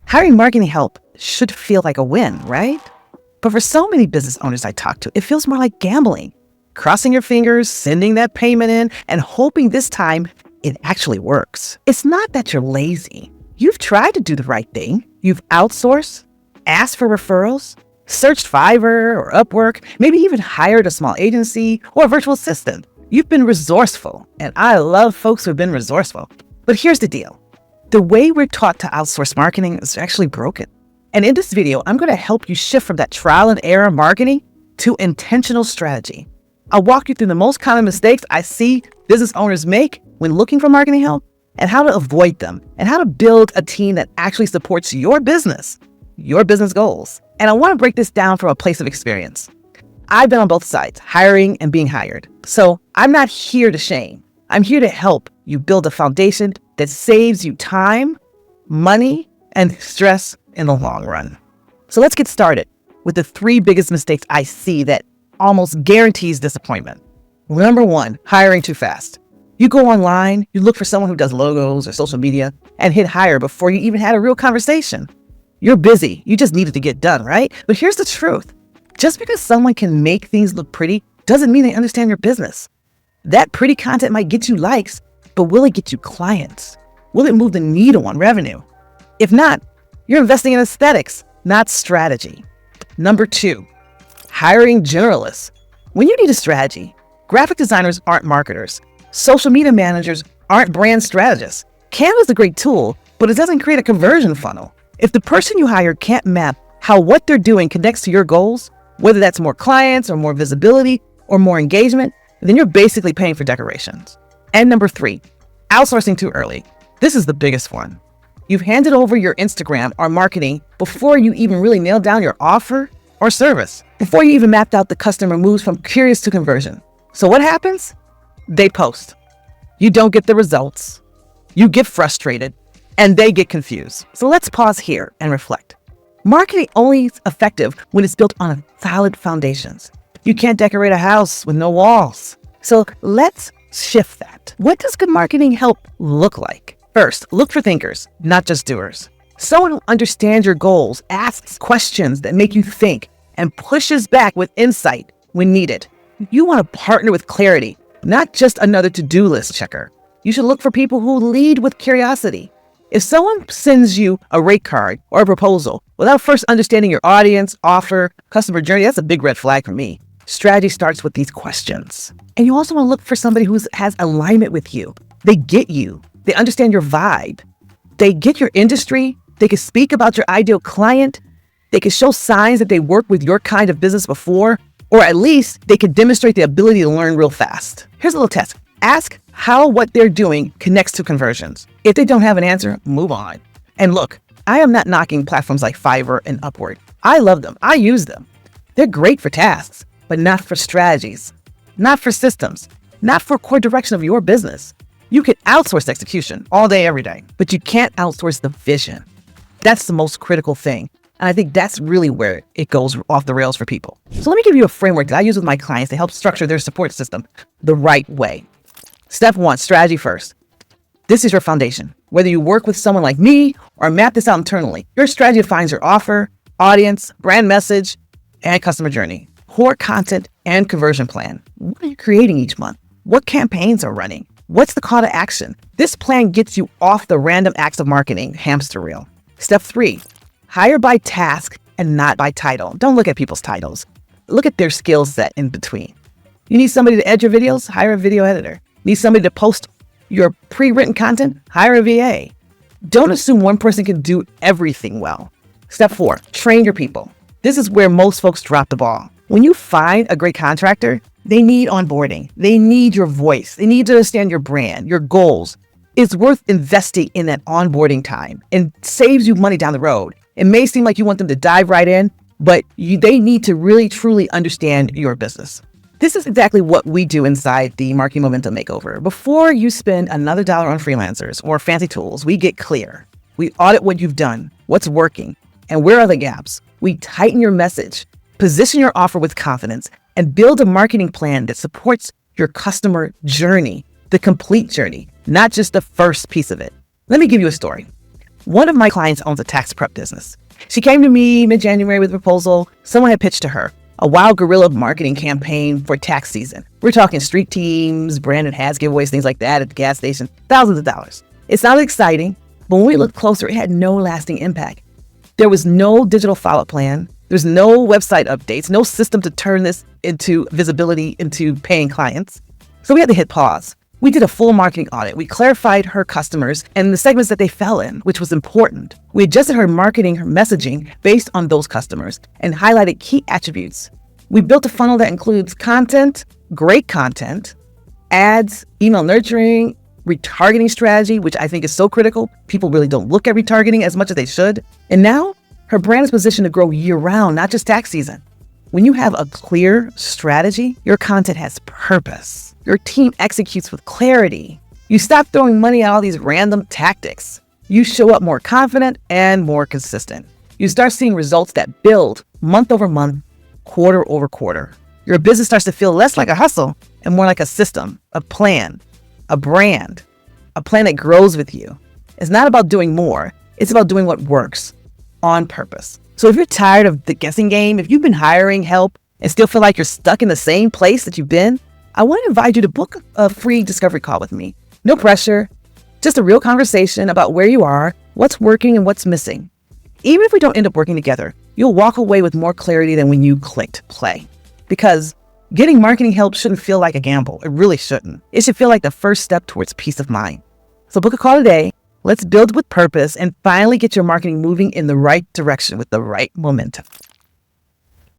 Hiring marketing help should feel like a win, right? But for so many business owners I talk to, it feels more like gambling. Crossing your fingers, sending that payment in, and hoping this time it actually works. It's not that you're lazy. You've tried to do the right thing. You've outsourced, asked for referrals, searched Fiverr or Upwork, maybe even hired a small agency or a virtual assistant. You've been resourceful, and I love folks who've been resourceful. But here's the deal. The way we're taught to outsource marketing is actually broken. And in this video, I'm going to help you shift from that trial and error marketing to intentional strategy. I'll walk you through the most common mistakes I see business owners make when looking for marketing help and how to avoid them and how to build a team that actually supports your business goals. And I want to break this down from a place of experience. I've been on both sides, hiring and being hired. So I'm not here to shame. I'm here to help you build a foundation that saves you time, money, and stress in the long run. So let's get started with the 3 biggest mistakes I see that almost guarantees disappointment. Number 1, hiring too fast. You go online, you look for someone who does logos or social media and hit hire before you even had a real conversation. You're busy. You just need it to get done, right? But here's the truth. Just because someone can make things look pretty doesn't mean they understand your business. That pretty content might get you likes, but will it get you clients? Will it move the needle on revenue? If not, you're investing in aesthetics, not strategy. Number 2, hiring generalists. When you need a strategy, graphic designers aren't marketers. Social media managers aren't brand strategists. Canva's a great tool, but it doesn't create a conversion funnel. If the person you hire can't map how what they're doing connects to your goals, whether that's more clients or more visibility or more engagement, then you're basically paying for decorations. And number 3, outsourcing too early. This is the biggest one. You've handed over your Instagram or marketing before you even really nailed down your offer or service, before you even mapped out the customer moves from curious to conversion. So what happens? They post. You don't get the results. You get frustrated and they get confused. So let's pause here and reflect. Marketing only is effective when it's built on solid foundations. You can't decorate a house with no walls. So let's shift that. What does good marketing help look like? First, look for thinkers, not just doers. Someone who understands your goals, asks questions that make you think, and pushes back with insight when needed. You want to partner with clarity, not just another to-do list checker. You should look for people who lead with curiosity. If someone sends you a rate card or a proposal without first understanding your audience, offer, customer journey, that's a big red flag for me. Strategy starts with these questions. And you also want to look for somebody who has alignment with you. They get you. They understand your vibe. They get your industry. They can speak about your ideal client. They can show signs that they worked with your kind of business before, or at least they can demonstrate the ability to learn real fast. Here's a little test. Ask how what they're doing connects to conversions. If they don't have an answer, move on. And look, I am not knocking platforms like Fiverr and Upwork. I love them. I use them. They're great for tasks, but not for strategies, not for systems, not for core direction of your business. You can outsource execution all day, every day, but you can't outsource the vision. That's the most critical thing. And I think that's really where it goes off the rails for people. So let me give you a framework that I use with my clients to help structure their support system the right way. Step 1, strategy first. This is your foundation. Whether you work with someone like me or map this out internally, your strategy defines your offer, audience, brand message, and customer journey, core content, and conversion plan. What are you creating each month? What campaigns are running? What's the call to action? This plan gets you off the random acts of marketing hamster wheel. Step 3, hire by task and not by title. Don't look at people's titles. Look at their skill set in between. You need somebody to edit your videos? Hire a video editor. Need somebody to post your pre-written content? Hire a VA. Don't assume one person can do everything well. Step 4, train your people. This is where most folks drop the ball. When you find a great contractor, they need onboarding. They need your voice. They need to understand your brand, your goals. It's worth investing in that onboarding time and saves you money down the road. It may seem like you want them to dive right in, but they need to really, truly understand your business. This is exactly what we do inside the Marketing Momentum Makeover. Before you spend another dollar on freelancers or fancy tools, we get clear. We audit what you've done, what's working, and where are the gaps. We tighten your message, position your offer with confidence, and build a marketing plan that supports your customer journey, the complete journey, not just the first piece of it. Let me give you a story. One of my clients owns a tax prep business. She came to me mid-January with a proposal someone had pitched to her, a wild guerrilla marketing campaign for tax season. We're talking street teams, branded hats, giveaways, things like that at the gas station, thousands of dollars. It sounded exciting, but when we looked closer, it had no lasting impact. There was no digital follow-up plan. There's no website updates, no system to turn this into visibility into paying clients. So we had to hit pause. We did a full marketing audit. We clarified her customers and the segments that they fell in, which was important. We adjusted her marketing, her messaging based on those customers and highlighted key attributes. We built a funnel that includes content, great content, ads, email nurturing, retargeting strategy, which I think is so critical. People really don't look at retargeting as much as they should. And now her brand is positioned to grow year-round, not just tax season. When you have a clear strategy, your content has purpose. Your team executes with clarity. You stop throwing money at all these random tactics. You show up more confident and more consistent. You start seeing results that build month over month, quarter over quarter. Your business starts to feel less like a hustle and more like a system, a plan, a brand, a plan that grows with you. It's not about doing more. It's about doing what works on purpose. So if you're tired of the guessing game, if you've been hiring help and still feel like you're stuck in the same place that you've been, I want to invite you to book a free discovery call with me. No pressure, just a real conversation about where you are, what's working and what's missing. Even if we don't end up working together, you'll walk away with more clarity than when you clicked play. Because getting marketing help shouldn't feel like a gamble. It really shouldn't. It should feel like the first step towards peace of mind. So book a call today. Let's build with purpose and finally get your marketing moving in the right direction with the right momentum.